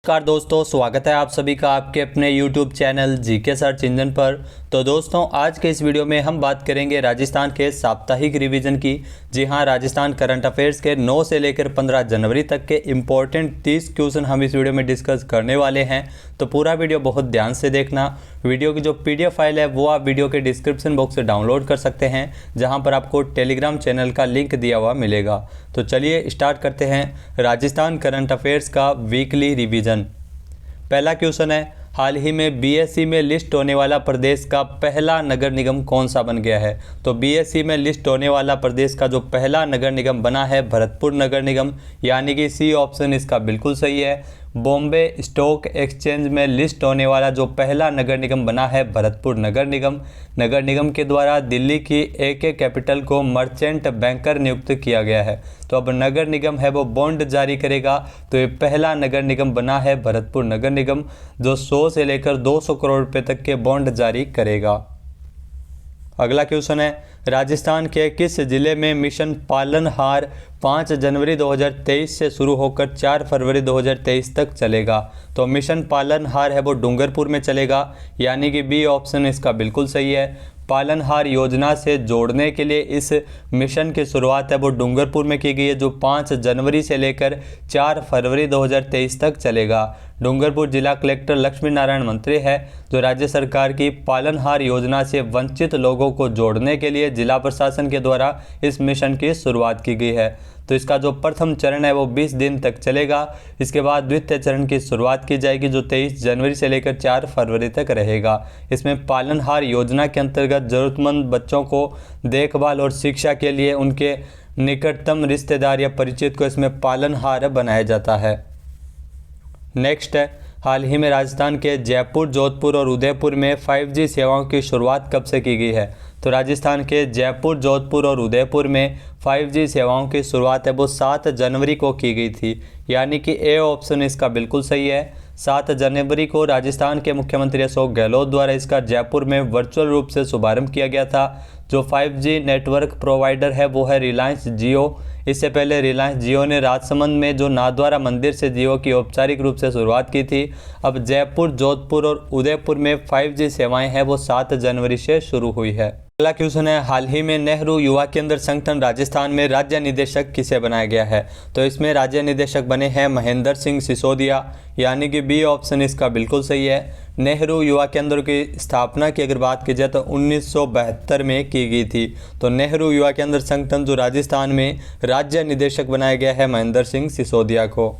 नमस्कार दोस्तों, स्वागत है आप सभी का आपके अपने YouTube channel GK search engine पर। तो दोस्तों, आज के इस वीडियो में हम बात करेंगे राजस्थान के साप्ताहिक रिवीजन की। जी हां, राजस्थान करंट अफेयर्स के 9 से लेकर 15 जनवरी तक के इम्पोर्टेंट 30 क्वेश्चन हम इस वीडियो में डिस्कस करने वाले हैं। तो पूरा वीडियो बहुत ध्यान से देखना। वीडियो की जो PDF फाइल है वो आप वीडियो के डिस्क्रिप्शन बॉक्स से डाउनलोड कर सकते हैं, जहाँ पर आपको टेलीग्राम चैनल का लिंक दिया हुआ मिलेगा। तो चलिए स्टार्ट करते हैं राजस्थान करंट अफेयर्स का वीकली रिवीजन। पहला क्वेश्चन है, हाल ही में BSE में लिस्ट होने वाला प्रदेश का पहला नगर निगम कौन सा बन गया है? तो BSE में लिस्ट होने वाला प्रदेश का जो पहला नगर निगम बना है भरतपुर नगर निगम, यानी कि C ऑप्शन इसका बिल्कुल सही है। बॉम्बे स्टॉक एक्सचेंज में लिस्ट होने वाला जो पहला नगर निगम बना है भरतपुर नगर निगम। नगर निगम के द्वारा दिल्ली की AK कैपिटल को मर्चेंट बैंकर नियुक्त किया गया है। तो अब नगर निगम है वो बॉन्ड जारी करेगा। तो ये पहला नगर निगम बना है भरतपुर नगर निगम, जो 100 से लेकर 200 करोड़ रुपए तक के बॉन्ड जारी करेगा। अगला क्वेश्चन है, राजस्थान के किस जिले में मिशन पालनहार 5 जनवरी 2023 से शुरू होकर 4 फरवरी 2023 तक चलेगा? तो मिशन पालनहार है वो डूंगरपुर में चलेगा, यानी कि B ऑप्शन इसका बिल्कुल सही है। पालनहार योजना से जोड़ने के लिए इस मिशन की शुरुआत है वो डूंगरपुर में की गई है, जो 5 जनवरी से लेकर 4 फरवरी 2023 तक चलेगा। डूंगरपुर जिला कलेक्टर लक्ष्मी नारायण मंत्री है, जो राज्य सरकार की पालनहार योजना से वंचित लोगों को जोड़ने के लिए जिला प्रशासन के द्वारा इस मिशन की शुरुआत की गई है। तो इसका जो प्रथम चरण है वो 20 दिन तक चलेगा। इसके बाद द्वितीय चरण की शुरुआत की जाएगी, जो 23 जनवरी से लेकर 4 फरवरी तक रहेगा। इसमें पालनहार योजना के अंतर्गत ज़रूरतमंद बच्चों को देखभाल और शिक्षा के लिए उनके निकटतम रिश्तेदार या परिचित को इसमें पालनहार बनाया जाता है। नेक्स्ट है, हाल ही में राजस्थान के जयपुर, जोधपुर और उदयपुर में 5G सेवाओं की शुरुआत कब से की गई है? तो राजस्थान के जयपुर, जोधपुर और उदयपुर में 5G सेवाओं की शुरुआत है वो 7 जनवरी को की गई थी, यानी कि A ऑप्शन इसका बिल्कुल सही है। 7 जनवरी को राजस्थान के मुख्यमंत्री अशोक गहलोत द्वारा इसका जयपुर में वर्चुअल रूप से शुभारंभ किया गया था। जो 5G नेटवर्क प्रोवाइडर है वो है रिलायंस जियो। इससे पहले रिलायंस जियो ने राजसमंद में जो नाथद्वारा मंदिर से जियो की औपचारिक रूप से शुरुआत की थी। अब जयपुर, जोधपुर और उदयपुर में 5G सेवाएं हैं वो 7 जनवरी से शुरू हुई है। अगला क्वेश्चन है, हाल ही में नेहरू युवा केंद्र संगठन राजस्थान में राज्य निदेशक किसे बनाया गया है? तो इसमें राज्य निदेशक बने हैं महेंद्र सिंह सिसोदिया, यानी कि B ऑप्शन इसका बिल्कुल सही है। नेहरू युवा केंद्र की स्थापना की अगर बात की जाए तो 1972 में की गई थी। तो नेहरू युवा केंद्र संगठन जो राजस्थान में राज्य निदेशक बनाया गया है महेंद्र सिंह सिसोदिया को।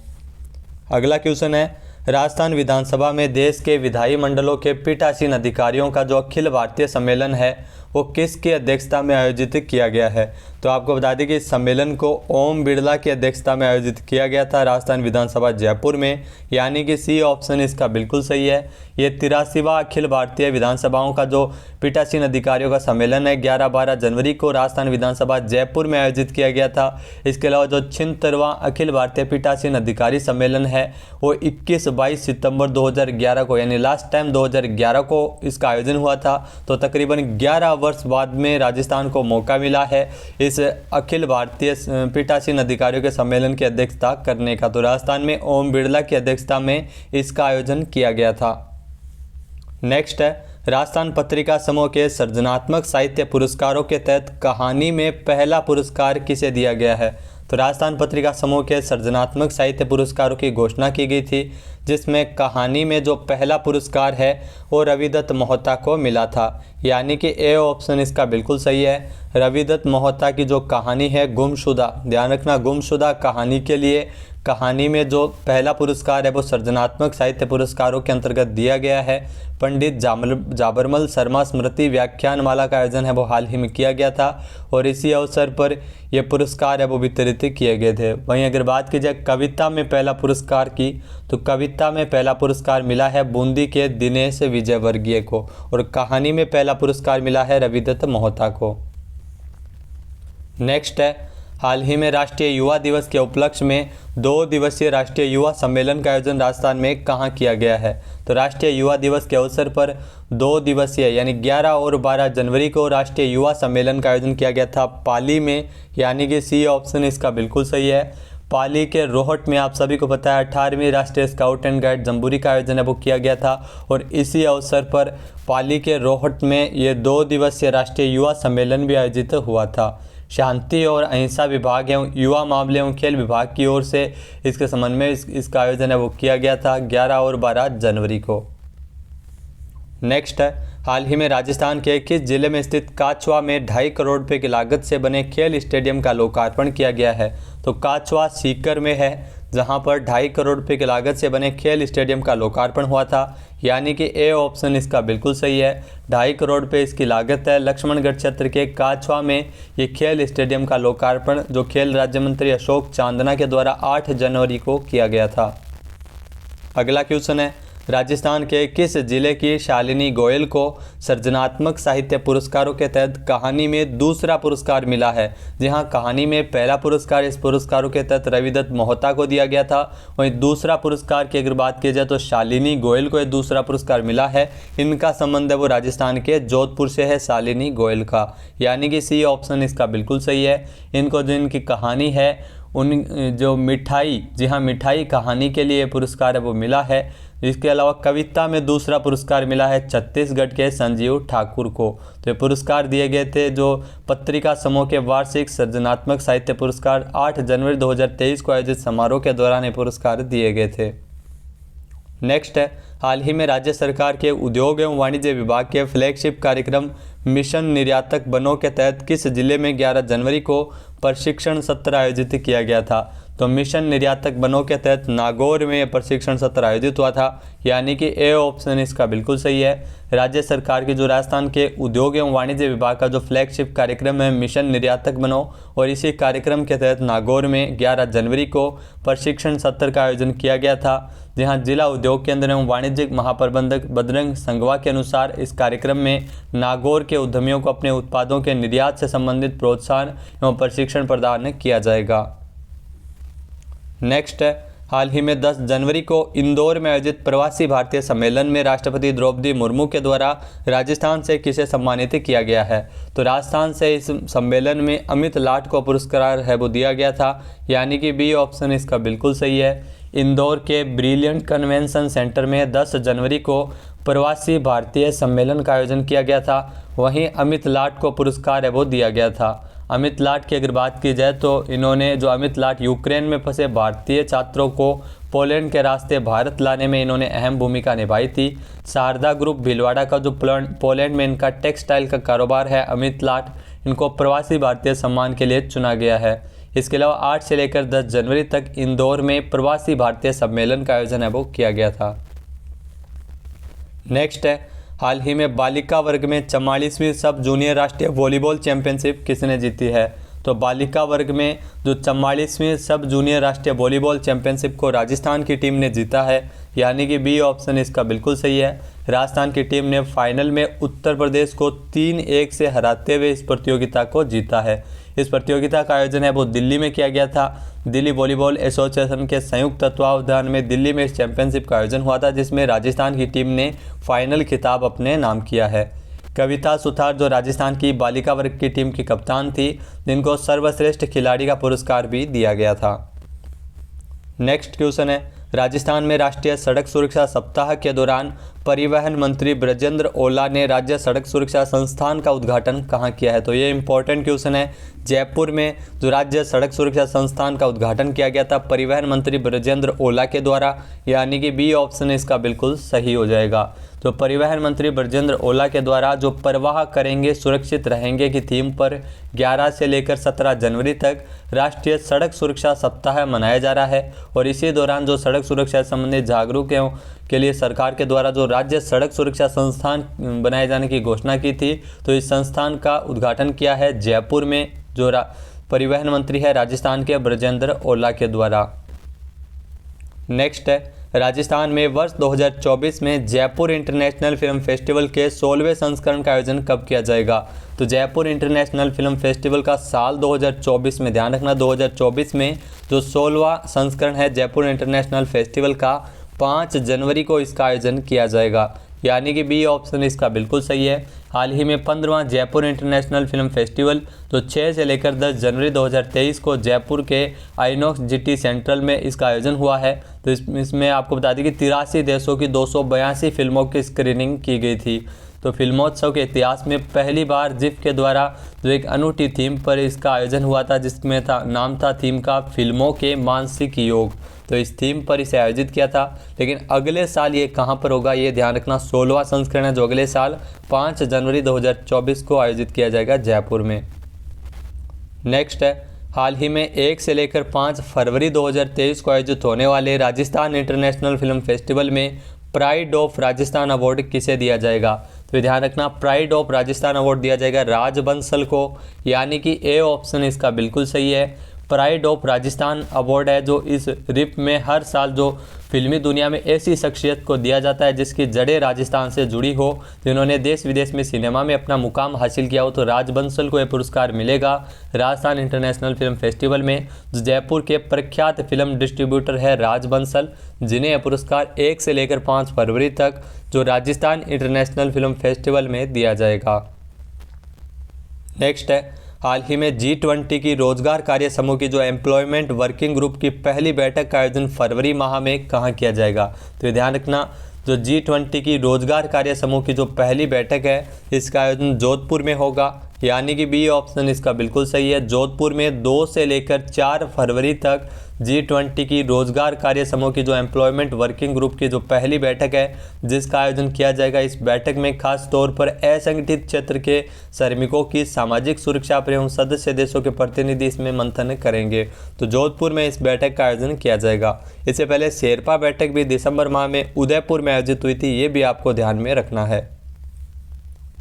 अगला क्वेश्चन है, राजस्थान विधानसभा में देश के विधायी मंडलों के पीठासीन अधिकारियों का जो अखिल भारतीय सम्मेलन है वो किसकी अध्यक्षता में आयोजित किया गया है? तो आपको बता दें कि इस सम्मेलन को ओम बिरला की अध्यक्षता में आयोजित किया गया था राजस्थान विधानसभा जयपुर में, यानी कि C ऑप्शन इसका बिल्कुल सही है। ये 83वां अखिल भारतीय विधानसभाओं का जो पीठासीन अधिकारियों का सम्मेलन है 11-12 जनवरी को राजस्थान विधानसभा जयपुर में आयोजित किया गया था। इसके अलावा जो 76वां अखिल भारतीय पीठासीन अधिकारी सम्मेलन है वो 21-22 सितंबर 2011 को, यानी लास्ट टाइम 2011 को इसका आयोजन हुआ था। तो तकरीबन 11 वर्ष बाद में राजस्थान को मौका मिला है इस अखिल भारतीय पीठासीन अधिकारियों के सम्मेलन की अध्यक्षता करने का। तो राजस्थान में ओम बिरला की अध्यक्षता में इसका आयोजन किया गया था। नेक्स्ट है, राजस्थान पत्रिका समूह के सृजनात्मक साहित्य पुरस्कारों के तहत कहानी में पहला पुरस्कार किसे दिया गया है? तो राजस्थान पत्रिका समूह के सृजनात्मक साहित्य पुरस्कारों की घोषणा की गई थी, जिसमें कहानी में जो पहला पुरस्कार है वो रविदत्त मोहता को मिला था, यानी कि A ऑप्शन इसका बिल्कुल सही है। रविदत्त मोहता की जो कहानी है गुमशुदा, ध्यान रखना गुमशुदा कहानी के लिए कहानी में जो पहला पुरस्कार है वो सृजनात्मक साहित्य पुरस्कारों के अंतर्गत दिया गया है। पंडित जाबरमल शर्मा स्मृति व्याख्यानमाला का आयोजन है वो हाल ही में किया गया था और इसी अवसर पर ये पुरस्कार है वो वितरित किए गए थे। वहीं अगर बात की जाए कविता में पहला पुरस्कार की, तो कविता में पहला पुरस्कार मिला है बूंदी के दिनेश विजयवर्गीय को और कहानी में पहला पुरस्कार मिला है रविदत्त मोहता को। नेक्स्ट है, हाल ही में राष्ट्रीय युवा दिवस के उपलक्ष्य में 2 दिवसीय राष्ट्रीय युवा सम्मेलन का आयोजन राजस्थान में कहाँ किया गया है? तो राष्ट्रीय युवा दिवस के अवसर पर 2 दिवसीय यानी 11 और 12 जनवरी को राष्ट्रीय युवा सम्मेलन का आयोजन किया गया था पाली में, यानी कि C ऑप्शन इसका बिल्कुल सही है। पाली के रोहट में आप सभी को पता है 18वीं राष्ट्रीय स्काउट एंड गाइड जम्बूरी का आयोजन है वो किया गया था और इसी अवसर पर पाली के रोहट में ये 2 दिवसीय राष्ट्रीय युवा सम्मेलन भी आयोजित हुआ था। शांति और अहिंसा विभाग एवं युवा मामले एवं खेल विभाग की ओर से इसके संबंध में इसका आयोजन है वो किया गया था 11 और 12 जनवरी को। नेक्स्ट है, हाल ही में राजस्थान के किस जिले में स्थित काछवा में 2.5 करोड़ रुपए की लागत से बने खेल स्टेडियम का लोकार्पण किया गया है? तो काछवा सीकर में है, जहां पर 2.5 करोड़ रुपए की लागत से बने खेल स्टेडियम का लोकार्पण हुआ था, यानी कि ए ऑप्शन इसका बिल्कुल सही है। 2.5 करोड़ रुपए इसकी लागत है। लक्ष्मणगढ़ क्षेत्र के काछवा में ये खेल स्टेडियम का लोकार्पण जो खेल राज्य मंत्री अशोक चांदना के द्वारा 8 जनवरी को किया गया था। अगला क्वेश्चन है, राजस्थान के किस जिले की शालिनी गोयल को सृजनात्मक साहित्य पुरस्कारों के तहत कहानी में दूसरा पुरस्कार मिला है? जी हाँ, कहानी में पहला पुरस्कार इस पुरस्कारों के तहत रविदत्त मोहता को दिया गया था। वहीं दूसरा पुरस्कार की अगर बात की जाए तो शालिनी गोयल को यह दूसरा पुरस्कार मिला है। इनका संबंध है वो राजस्थान के जोधपुर से है, शालिनी गोयल का, यानी कि सी ऑप्शन इसका बिल्कुल सही है। इनको जो इनकी कहानी है उन जो मिठाई, जी हाँ मिठाई कहानी के लिए पुरस्कार है वो मिला है। इसके अलावा कविता में दूसरा पुरस्कार मिला है छत्तीसगढ़ के संजीव ठाकुर को। तो ये पुरस्कार दिए गए थे जो पत्रिका समूह के वार्षिक सृजनात्मक साहित्य पुरस्कार 8 जनवरी 2023 को आयोजित समारोह के दौरान ये पुरस्कार दिए गए थे। नेक्स्ट है, हाल ही में राज्य सरकार के उद्योग एवं वाणिज्य विभाग के फ्लैगशिप कार्यक्रम मिशन निर्यातक बनों के तहत किस जिले में 11 जनवरी को प्रशिक्षण सत्र आयोजित किया गया था? तो मिशन निर्यातक बनों के तहत नागौर में प्रशिक्षण सत्र आयोजित हुआ था, यानी कि ए ऑप्शन इसका बिल्कुल सही है। राज्य सरकार की जो राजस्थान के उद्योग एवं वाणिज्य विभाग का जो फ्लैगशिप कार्यक्रम है मिशन निर्यातक बनो, और इसी कार्यक्रम के तहत नागौर में 11 जनवरी को प्रशिक्षण सत्र का आयोजन किया गया था। जहां जिला उद्योग केंद्र एवं वाणिज्यिक महाप्रबंधक बजरंग संघवा के अनुसार इस कार्यक्रम में नागौर के उद्यमियों को अपने उत्पादों के निर्यात से संबंधित प्रोत्साहन एवं प्रशिक्षण प्रदान किया जाएगा। नेक्स्ट है, हाल ही में 10 जनवरी को इंदौर में आयोजित प्रवासी भारतीय सम्मेलन में राष्ट्रपति द्रौपदी मुर्मू के द्वारा राजस्थान से किसे सम्मानित किया गया है? तो राजस्थान से इस सम्मेलन में अमित लाट को पुरस्कार है वो दिया गया था, यानी कि बी ऑप्शन इसका बिल्कुल सही है। इंदौर के ब्रिलियंट कन्वेंशन सेंटर में 10 जनवरी को प्रवासी भारतीय सम्मेलन का आयोजन किया गया था। वहीं अमित लाट को पुरस्कार है वो दिया गया था। अमित लाट की अगर बात की जाए तो इन्होंने जो अमित लाट यूक्रेन में फंसे भारतीय छात्रों को पोलैंड के रास्ते भारत लाने में इन्होंने अहम भूमिका निभाई थी। शारदा ग्रुप भीलवाड़ा का जो पोलैंड में इनका टेक्सटाइल का कारोबार है, अमित लाट इनको प्रवासी भारतीय सम्मान के लिए चुना गया है। इसके अलावा 8 से लेकर 10 जनवरी तक इंदौर में प्रवासी भारतीय सम्मेलन का आयोजन है वो किया गया था। नेक्स्ट है, हाल ही में बालिका वर्ग में 44वीं सब जूनियर राष्ट्रीय वॉलीबॉल चैंपियनशिप किसने जीती है? तो बालिका वर्ग में जो 44वीं सब जूनियर राष्ट्रीय वॉलीबॉल चैंपियनशिप को राजस्थान की टीम ने जीता है, यानी कि बी ऑप्शन इसका बिल्कुल सही है। राजस्थान की टीम ने फाइनल में उत्तर प्रदेश को 3-1 से हराते हुए इस प्रतियोगिता को जीता है। इस प्रतियोगिता का आयोजन है वो दिल्ली में किया गया था। दिल्ली वॉलीबॉल एसोसिएशन के संयुक्त तत्वावधान में दिल्ली में इस चैंपियनशिप का आयोजन हुआ था, जिसमें राजस्थान की टीम ने फाइनल खिताब अपने नाम किया है। कविता सुथार जो राजस्थान की बालिका वर्ग की टीम की कप्तान थी, जिनको सर्वश्रेष्ठ खिलाड़ी का पुरस्कार भी दिया गया था। नेक्स्ट क्वेश्चन है, राजस्थान में राष्ट्रीय सड़क सुरक्षा सप्ताह के दौरान परिवहन मंत्री ब्रजेंद्र ओला ने राज्य सड़क सुरक्षा संस्थान का उद्घाटन कहाँ किया है? तो ये इंपॉर्टेंट क्वेश्चन है। जयपुर में जो राज्य सड़क सुरक्षा संस्थान का उद्घाटन किया गया था परिवहन मंत्री ब्रजेंद्र ओला के द्वारा, यानी कि बी ऑप्शन इसका बिल्कुल सही हो जाएगा। तो परिवहन मंत्री ब्रजेंद्र ओला के द्वारा जो परवाह करेंगे सुरक्षित रहेंगे की थीम पर 11 से लेकर 17 जनवरी तक राष्ट्रीय सड़क सुरक्षा सप्ताह मनाया जा रहा है। और इसी दौरान जो सड़क सुरक्षा से संबंधित जागरूक के लिए सरकार के द्वारा जो राज्य सड़क सुरक्षा संस्थान बनाए जाने की घोषणा की थी, तो इस संस्थान का उद्घाटन किया है जयपुर में जो परिवहन मंत्री है राजस्थान के ब्रजेंद्र ओला के द्वारा। नेक्स्ट है, राजस्थान में वर्ष 2024 में जयपुर इंटरनेशनल फिल्म फेस्टिवल के 16वें संस्करण का आयोजन कब किया जाएगा? तो जयपुर इंटरनेशनल फिल्म फेस्टिवल का साल 2024 में, ध्यान रखना 2024 में जो 16वां संस्करण है जयपुर इंटरनेशनल फेस्टिवल का 5 जनवरी को इसका आयोजन किया जाएगा, यानी कि बी ऑप्शन इसका बिल्कुल सही है। हाल ही में 15वां जयपुर इंटरनेशनल फिल्म फेस्टिवल जो 6 से लेकर 10 जनवरी 2023 को जयपुर के आइनॉक्स जीटी सेंट्रल में इसका आयोजन हुआ है। तो इसमें आपको बता दें कि 83 देशों की 282 फिल्मों की स्क्रीनिंग की गई थी। तो फिल्मोत्सव के इतिहास में पहली बार जिफ के द्वारा जो एक अनूठी थीम पर इसका आयोजन हुआ था, जिसमें नाम था थीम का फिल्मों के मानसिक योग। तो इस थीम पर इसे आयोजित किया था। लेकिन अगले साल ये कहाँ पर होगा ये ध्यान रखना, 16वां संस्करण है जो अगले साल 5 जनवरी 2024 को आयोजित किया जाएगा जयपुर में। नेक्स्ट है, हाल ही में 1 से लेकर 5 फरवरी 2023 को आयोजित होने वाले राजस्थान इंटरनेशनल फिल्म फेस्टिवल में प्राइड ऑफ राजस्थान अवार्ड किसे दिया जाएगा। तो ध्यान रखना, प्राइड ऑफ राजस्थान अवार्ड दिया जाएगा राज बंसल को, यानी कि ए ऑप्शन इसका बिल्कुल सही है। प्राइड ऑफ राजस्थान अवार्ड है जो इस रिप में हर साल जो फिल्मी दुनिया में ऐसी शख्सियत को दिया जाता है जिसकी जड़ें राजस्थान से जुड़ी हो, जिन्होंने देश विदेश में सिनेमा में अपना मुकाम हासिल किया हो। तो राज बंसल को यह पुरस्कार मिलेगा राजस्थान इंटरनेशनल फिल्म फेस्टिवल में। जयपुर के प्रख्यात फिल्म डिस्ट्रीब्यूटर है राज बंसल, जिन्हें यह पुरस्कार 1 से लेकर 5 फरवरी तक जो राजस्थान इंटरनेशनल फिल्म फेस्टिवल में दिया जाएगा। नेक्स्ट है, हाल ही में G20 की रोजगार कार्य समूह की जो एम्प्लॉयमेंट वर्किंग ग्रुप की पहली बैठक का आयोजन फरवरी माह में कहाँ किया जाएगा। तो ध्यान रखना, जो G20 की रोजगार कार्य समूह की जो पहली बैठक है इसका आयोजन जोधपुर में होगा, यानी कि बी ऑप्शन इसका बिल्कुल सही है। जोधपुर में 2 से लेकर 4 फरवरी तक G20 की रोजगार कार्य समूह की जो एम्प्लॉयमेंट वर्किंग ग्रुप की जो पहली बैठक है जिसका आयोजन किया जाएगा। इस बैठक में खास तौर पर असंगठित क्षेत्र के श्रमिकों की सामाजिक सुरक्षा एवं सदस्य देशों के प्रतिनिधि इसमें मंथन करेंगे। तो जोधपुर में इस बैठक का आयोजन किया जाएगा। इससे पहले शेरपा बैठक भी दिसंबर माह में उदयपुर में आयोजित हुई थी, ये भी आपको ध्यान में रखना है।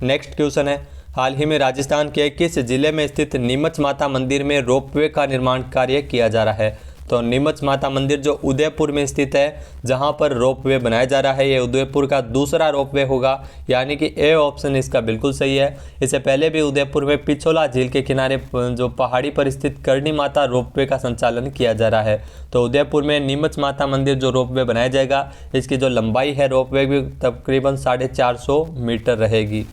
नेक्स्ट क्वेश्चन है, हाल ही में राजस्थान के किस जिले में स्थित नीमच माता मंदिर में रोपवे का निर्माण कार्य किया जा रहा है। तो नीमच माता मंदिर जो उदयपुर में स्थित है जहां पर रोपवे बनाया जा रहा है, ये उदयपुर का दूसरा रोपवे होगा, यानी कि ए ऑप्शन इसका बिल्कुल सही है। इससे पहले भी उदयपुर में पिछोला झील के किनारे जो पहाड़ी पर स्थित करणी माता रोपवे का संचालन किया जा रहा है। तो उदयपुर में नीमच माता मंदिर जो रोपवे बनाया जाएगा, इसकी जो लंबाई है रोपवे की तकरीबन 450 मीटर रहेगी।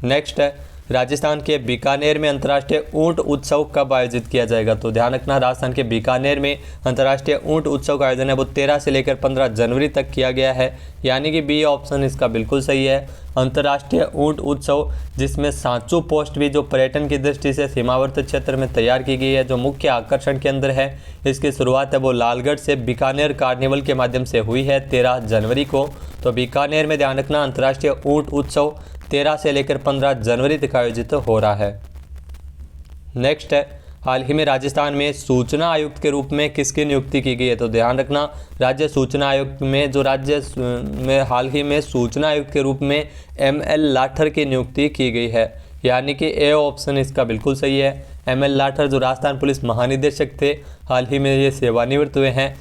नेक्स्ट है, राजस्थान के बीकानेर में अंतर्राष्ट्रीय ऊंट उत्सव कब आयोजित किया जाएगा। तो ध्यान रखना, राजस्थान के बीकानेर में अंतर्राष्ट्रीय ऊंट उत्सव का आयोजन है वो 13 से लेकर 15 जनवरी तक किया गया है, यानी कि बी ऑप्शन इसका बिल्कुल सही है। अंतर्राष्ट्रीय ऊंट उत्सव जिसमें सांचू पोस्ट भी जो पर्यटन की दृष्टि से सीमावर्ती क्षेत्र में तैयार की गई है, जो मुख्य आकर्षण के अंदर है, इसकी शुरुआत है वो लालगढ़ से बीकानेर कार्निवल के माध्यम से हुई है 13 जनवरी को। तो बीकानेर में ध्यान रखना, अंतर्राष्ट्रीय ऊंट उत्सव 13 से लेकर 15 जनवरी तक आयोजित हो रहा है। नेक्स्ट है, हाल ही में राजस्थान में सूचना आयुक्त के रूप में किसकी नियुक्ति की गई है। तो ध्यान रखना, राज्य सूचना आयुक्त में जो राज्य में हाल ही में सूचना आयुक्त के रूप में ML लाठर की नियुक्ति की गई है, यानी कि ए ऑप्शन इसका बिल्कुल सही है। ML लाठर जो राजस्थान पुलिस महानिदेशक थे, हाल ही में ये सेवानिवृत्त हुए हैं,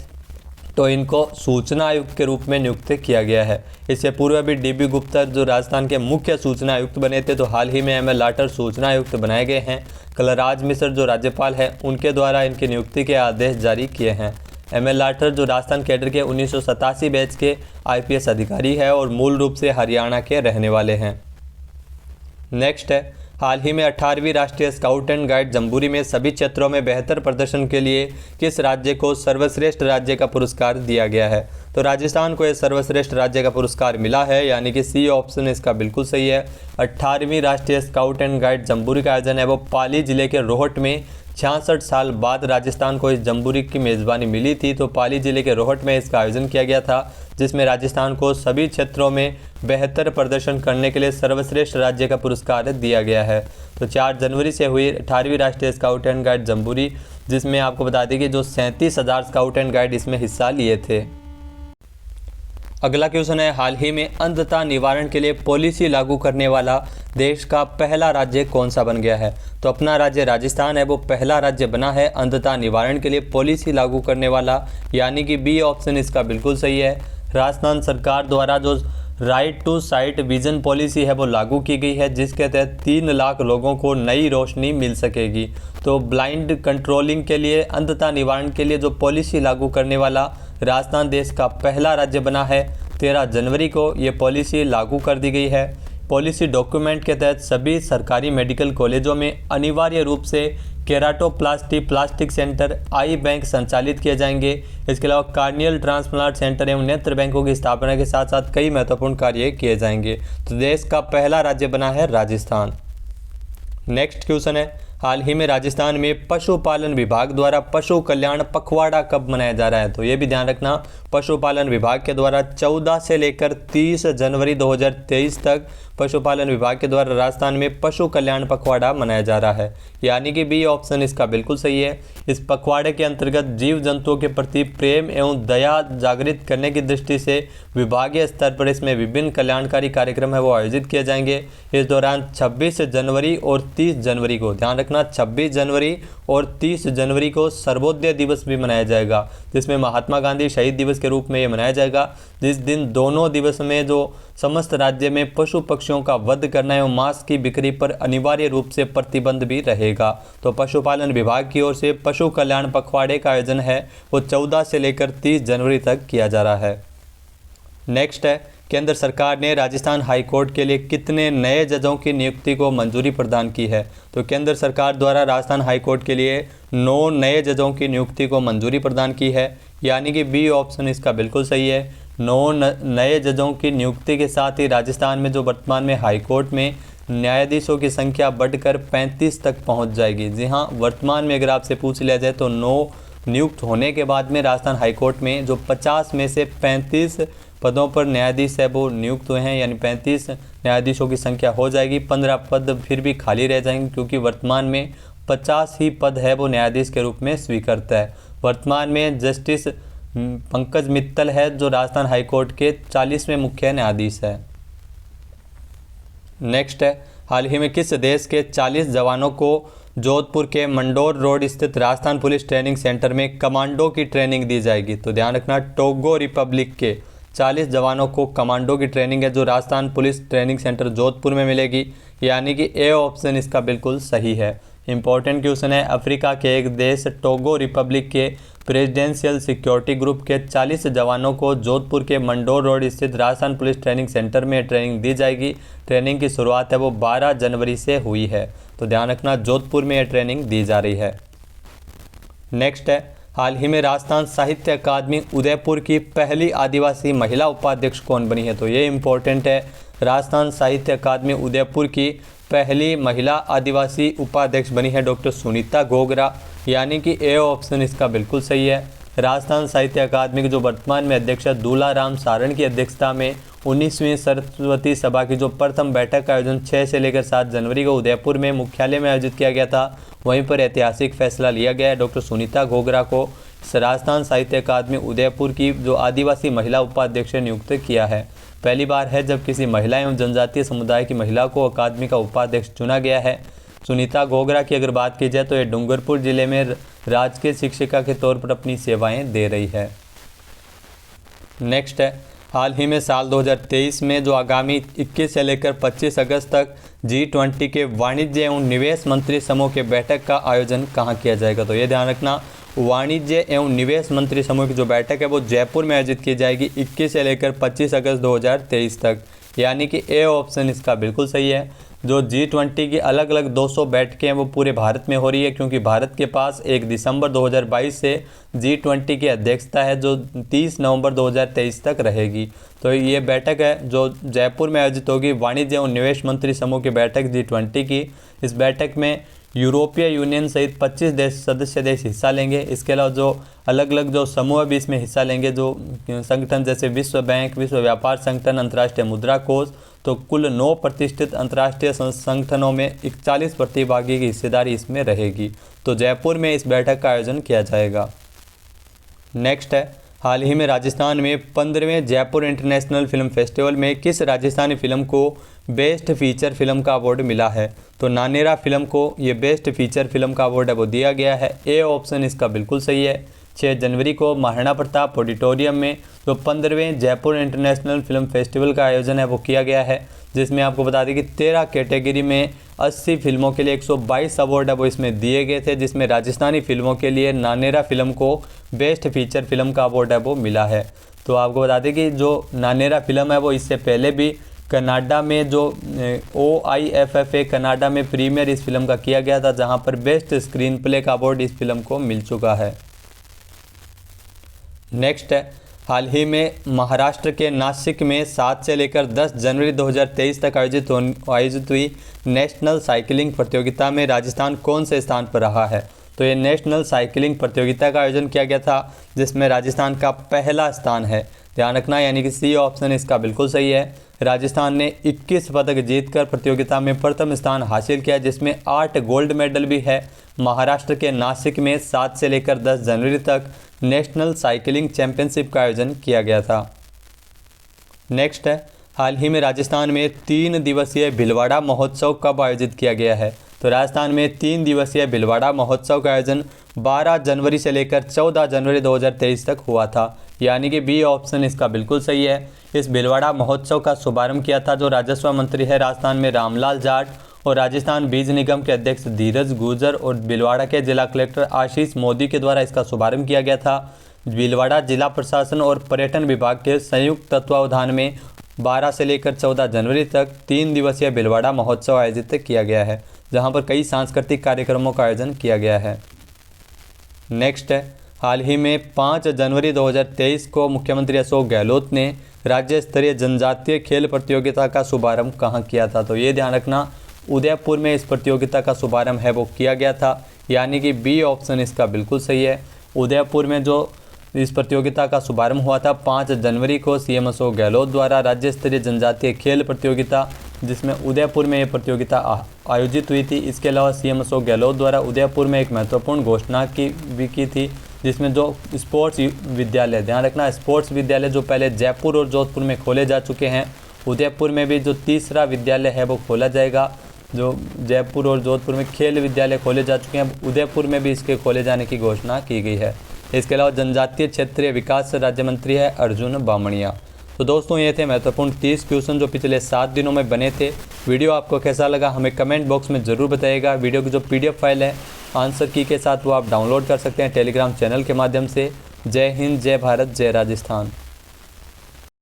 तो इनको सूचना आयुक्त के रूप में नियुक्त किया गया है। इससे पूर्व भी DB गुप्ता जो राजस्थान के मुख्य सूचना आयुक्त बने थे, तो हाल ही में ML लाठर सूचना आयुक्त बनाए गए हैं। कलराज मिश्र जो राज्यपाल हैं उनके द्वारा इनकी नियुक्ति के आदेश जारी किए हैं। ML लाठर जो राजस्थान कैडर के 1987 बैच के IPS अधिकारी है और मूल रूप से हरियाणा के रहने वाले हैं। नेक्स्ट है, हाल ही में 18वीं राष्ट्रीय स्काउट एंड गाइड जम्बूरी में सभी क्षेत्रों में बेहतर प्रदर्शन के लिए किस राज्य को सर्वश्रेष्ठ राज्य का पुरस्कार दिया गया है। तो राजस्थान को यह सर्वश्रेष्ठ राज्य का पुरस्कार मिला है, यानी कि सी ऑप्शन इसका बिल्कुल सही है। 18वीं राष्ट्रीय स्काउट एंड गाइड जम्बूरी का आयोजन है वो पाली जिले के रोहट में 66 साल बाद राजस्थान को इस जम्बूरी की मेज़बानी मिली थी। तो पाली जिले के रोहट में इसका आयोजन किया गया था, जिसमें राजस्थान को सभी क्षेत्रों में बेहतर प्रदर्शन करने के लिए सर्वश्रेष्ठ राज्य का पुरस्कार दिया गया है। तो 4 जनवरी से हुई 18वीं राष्ट्रीय स्काउट एंड गाइड जम्बूरी, जिसमें आपको बता दें कि जो 37,000 स्काउट एंड गाइड इसमें हिस्सा लिए थे। अगला क्वेश्चन है, हाल ही में अंधता निवारण के लिए पॉलिसी लागू करने वाला देश का पहला राज्य कौन सा बन गया है। तो अपना राज्य राजस्थान है वो पहला राज्य बना है अंधता निवारण के लिए पॉलिसी लागू करने वाला, यानी कि बी ऑप्शन इसका बिल्कुल सही है। राजस्थान सरकार द्वारा जो right to sight vision policy है वो लागू की गई है, जिसके तहत 3 लाख लोगों को नई रोशनी मिल सकेगी। तो ब्लाइंड कंट्रोलिंग के लिए, अंधता निवारण के लिए जो पॉलिसी लागू करने वाला राजस्थान देश का पहला राज्य बना है। 13 जनवरी को ये पॉलिसी लागू कर दी गई है। पॉलिसी डॉक्यूमेंट के तहत सभी सरकारी मेडिकल कॉलेजों में अनिवार्य रूप से केराटोप्लास्टी प्लास्टिक सेंटर, आई बैंक संचालित किए जाएंगे। इसके अलावा कार्नियल ट्रांसप्लांट सेंटर एवं नेत्र बैंकों की स्थापना के साथ साथ कई महत्वपूर्ण कार्य किए जाएंगे। तो देश का पहला राज्य बना है राजस्थान। नेक्स्ट क्वेश्चन है, हाल ही में राजस्थान में पशुपालन विभाग द्वारा पशु कल्याण पखवाड़ा कब मनाया जा रहा है? तो ये भी ध्यान रखना, पशुपालन विभाग के द्वारा 14 से लेकर 30 जनवरी 2023 तक पशुपालन विभाग के द्वारा राजस्थान में पशु कल्याण पखवाड़ा मनाया जा रहा है, यानी कि बी ऑप्शन इसका बिल्कुल सही है। इस पखवाड़े के अंतर्गत जीव जंतुओं के प्रति प्रेम एवं दया जागृत करने की दृष्टि से विभागीय स्तर पर इसमें विभिन्न कल्याणकारी कार्यक्रम है वो आयोजित किए जाएंगे। इस दौरान 26 जनवरी और 30 जनवरी को, ध्यान रखना 26 जनवरी और 30 जनवरी को सर्वोदय दिवस भी मनाया जाएगा, जिसमें महात्मा गांधी शहीद दिवस के रूप में ये मनाया जाएगा, जिस दिन दोनों दिवस में जो समस्त राज्य में पशु पक्षियों का वध करना एवं मांस की बिक्री पर अनिवार्य रूप से प्रतिबंध भी रहेगा। तो पशुपालन विभाग की ओर से पशु कल्याण पखवाड़े का आयोजन है वो 14 से लेकर 30 जनवरी तक किया जा रहा है। नेक्स्ट है, केंद्र सरकार ने राजस्थान हाईकोर्ट के लिए कितने नए जजों की नियुक्ति को मंजूरी प्रदान की है? तो केंद्र सरकार द्वारा राजस्थान हाईकोर्ट के लिए 9 नए जजों की नियुक्ति को मंजूरी प्रदान की है, यानी कि बी ऑप्शन इसका बिल्कुल सही है। 9 नए जजों की नियुक्ति के साथ ही राजस्थान में जो वर्तमान में हाईकोर्ट में न्यायाधीशों की संख्या बढ़कर 35 तक पहुंच जाएगी। जी हाँ, वर्तमान में अगर आपसे पूछ लिया जाए तो 9 नियुक्त होने के बाद में राजस्थान हाईकोर्ट में जो 50 में से 35 पदों पर न्यायाधीश है वो नियुक्त हुए हैं, यानी 35 न्यायाधीशों की संख्या हो जाएगी। 15 पद फिर भी खाली रह जाएंगे, क्योंकि वर्तमान में 50 ही पद है वो न्यायाधीश के रूप में स्वीकृत है। वर्तमान में जस्टिस पंकज मित्तल है जो राजस्थान हाईकोर्ट के 40वें मुख्य न्यायाधीश है। नेक्स्ट है, हाल ही में किस देश के 40 जवानों को जोधपुर के मंडोर रोड स्थित राजस्थान पुलिस ट्रेनिंग सेंटर में कमांडो की ट्रेनिंग दी जाएगी? तो ध्यान रखना, टोगो रिपब्लिक के 40 जवानों को कमांडो की ट्रेनिंग है जो Rajasthan police training centre Jodhpur में मिलेगी, यानी कि ए ऑप्शन इसका बिल्कुल सही है। इंपॉर्टेंट क्वेश्चन है, अफ्रीका के एक देश टोगो रिपब्लिक के प्रेसिडेंशियल सिक्योरिटी ग्रुप के 40 जवानों को जोधपुर के मंडोर रोड स्थित राजस्थान पुलिस ट्रेनिंग सेंटर में ट्रेनिंग दी जाएगी। ट्रेनिंग की शुरुआत है वो 12 जनवरी से हुई है, तो ध्यान रखना जोधपुर में यह ट्रेनिंग दी जा रही है। नेक्स्ट है, हाल ही में राजस्थान साहित्य अकादमी उदयपुर की पहली आदिवासी महिला उपाध्यक्ष कौन बनी है? तो ये इंपॉर्टेंट है, राजस्थान साहित्य अकादमी उदयपुर की पहली महिला आदिवासी उपाध्यक्ष बनी है डॉक्टर सुनीता घोगरा, यानी कि ए ऑप्शन इसका बिल्कुल सही है। राजस्थान साहित्य अकादमी के जो वर्तमान में अध्यक्ष है दूलाराम सारण की अध्यक्षता में 19वीं सरस्वती सभा की जो प्रथम बैठक का आयोजन 6 से लेकर 7 जनवरी को उदयपुर में मुख्यालय में आयोजित किया गया था। वहीं पर ऐतिहासिक फैसला लिया गया है, डॉक्टर सुनीता घोगरा को राजस्थान साहित्य अकादमी उदयपुर की जो आदिवासी महिला उपाध्यक्ष नियुक्त किया है। पहली बार है जब किसी महिला एवं जनजातीय समुदाय की महिला को अकादमी का उपाध्यक्ष चुना गया है। सुनीता घोगरा की अगर बात की जाए तो ये डूंगरपुर जिले में राजकीय शिक्षिका के तौर पर अपनी सेवाएं दे रही है। नेक्स्ट है, हाल ही में साल 2023 में जो आगामी 21 से लेकर 25 अगस्त तक G20 के वाणिज्य एवं निवेश मंत्री समूह के बैठक का आयोजन कहाँ किया जाएगा? तो ये ध्यान रखना, वाणिज्य एवं निवेश मंत्री समूह की जो बैठक है वो जयपुर में आयोजित की जाएगी 21 से लेकर 25 अगस्त 2023 तक, यानी कि ए ऑप्शन इसका बिल्कुल सही है। जो G20 की अलग अलग 200 बैठकें हैं वो पूरे भारत में हो रही है, क्योंकि भारत के पास 1 दिसंबर 2022 से G20 की अध्यक्षता है जो 30 नवंबर 2023 तक रहेगी। तो ये बैठक है जो जयपुर में आयोजित होगी, वाणिज्य एवं निवेश मंत्री समूह की बैठक G20 की। इस बैठक में यूरोपीय यूनियन सहित 25 सदस्य देश हिस्सा लेंगे। इसके अलावा जो अलग अलग जो समूह भी इसमें हिस्सा लेंगे, जो संगठन जैसे विश्व बैंक, विश्व व्यापार संगठन, अंतर्राष्ट्रीय मुद्रा कोष, तो कुल 9 प्रतिष्ठित अंतर्राष्ट्रीय संगठनों में 41 प्रतिभागी की हिस्सेदारी इसमें रहेगी। तो जयपुर में इस बैठक का आयोजन किया जाएगा। नेक्स्ट है, हाल ही में राजस्थान में 15वें जयपुर इंटरनेशनल फिल्म फेस्टिवल में किस राजस्थानी फिल्म को बेस्ट फीचर फिल्म का अवार्ड मिला है? तो नानेरा फिल्म को ये बेस्ट फीचर फिल्म का अवार्ड है वो दिया गया है। ए ऑप्शन इसका बिल्कुल सही है। 6 जनवरी को महाराणा प्रताप ऑडिटोरियम में जो 15वें जयपुर इंटरनेशनल फिल्म फेस्टिवल का आयोजन है वो किया गया है, जिसमें आपको बता दें कि 13 कैटेगरी में 80 फिल्मों के लिए 122 अवार्ड है वो इसमें दिए गए थे, जिसमें राजस्थानी फिल्मों के लिए नानेरा फिल्म को बेस्ट फीचर फिल्म का अवार्ड है वो मिला है। तो आपको बता दें कि जो नानेरा फिल्म है वो इससे पहले भी कनाडा में जो OIFFA कनाडा में प्रीमियर इस फिल्म का किया गया था, जहां पर बेस्ट स्क्रीन प्ले का अवार्ड इस फिल्म को मिल चुका है। नेक्स्ट है, हाल ही में महाराष्ट्र के नासिक में 7 से लेकर 10 जनवरी 2023 तक आयोजित हुई नेशनल साइकिलिंग प्रतियोगिता में राजस्थान कौन से स्थान पर रहा है। तो ये नेशनल साइकिलिंग प्रतियोगिता का आयोजन किया गया था जिसमें राजस्थान का पहला स्थान है, ध्यान रखना, यानी कि सी ऑप्शन इसका बिल्कुल सही है। राजस्थान ने 21 पदक जीतकर प्रतियोगिता में प्रथम स्थान हासिल किया, जिसमें 8 गोल्ड मेडल भी है। महाराष्ट्र के नासिक में 7 से लेकर 10 जनवरी तक नेशनल साइकिलिंग चैंपियनशिप का आयोजन किया गया था। नेक्स्ट है, हाल ही में राजस्थान में 3 दिवसीय भीलवाड़ा महोत्सव कब आयोजित किया गया है। तो राजस्थान में 3 दिवसीय भीलवाड़ा महोत्सव का आयोजन 12 जनवरी से लेकर 14 जनवरी 2023 तक हुआ था, यानी कि बी ऑप्शन इसका बिल्कुल सही है। इस भीलवाड़ा महोत्सव का शुभारंभ किया था जो राजस्व मंत्री है राजस्थान में रामलाल जाट, और राजस्थान बीज निगम के अध्यक्ष धीरज गुर्जर और भीलवाड़ा के जिला कलेक्टर आशीष मोदी के द्वारा इसका शुभारंभ किया गया था। भीलवाड़ा जिला प्रशासन और पर्यटन विभाग के संयुक्त तत्वावधान में 12 से लेकर 14 जनवरी तक 3 दिवसीय भीलवाड़ा महोत्सव आयोजित किया गया है, जहां पर कई सांस्कृतिक कार्यक्रमों का आयोजन किया गया है। नेक्स्ट है, हाल ही में 5 जनवरी 2023 को मुख्यमंत्री अशोक गहलोत ने राज्य स्तरीय जनजातीय खेल प्रतियोगिता का शुभारंभ कहाँ किया था। तो ये ध्यान रखना, उदयपुर में इस प्रतियोगिता का शुभारंभ है वो किया गया था, यानी कि बी ऑप्शन इसका बिल्कुल सही है। उदयपुर में जो इस प्रतियोगिता का शुभारंभ हुआ था 5 जनवरी को सीएम अशोक गहलोत द्वारा राज्य स्तरीय जनजातीय खेल प्रतियोगिता, जिसमें उदयपुर में ये प्रतियोगिता आयोजित हुई थी। इसके अलावा सीएम अशोक गहलोत द्वारा उदयपुर में एक महत्वपूर्ण घोषणा की थी, जिसमें जो स्पोर्ट्स विद्यालय, ध्यान रखना, स्पोर्ट्स विद्यालय जो पहले जयपुर और जोधपुर में खोले जा चुके हैं, उदयपुर में भी जो तीसरा विद्यालय है वो खोला जाएगा। जो जयपुर और जोधपुर में खेल विद्यालय खोले जा चुके हैं, उदयपुर में भी इसके खोले जाने की घोषणा की गई है। इसके अलावा जनजातीय क्षेत्रीय विकास राज्य मंत्री है अर्जुन बामणिया। तो दोस्तों, ये थे महत्वपूर्ण 30 क्वेश्चन जो पिछले 7 दिनों में बने थे। वीडियो आपको कैसा लगा हमें कमेंट बॉक्स में ज़रूर बताइएगा। वीडियो की जो PDF फाइल है आंसर की के साथ वो आप डाउनलोड कर सकते हैं टेलीग्राम चैनल के माध्यम से। जय हिंद, जय भारत, जय राजस्थान।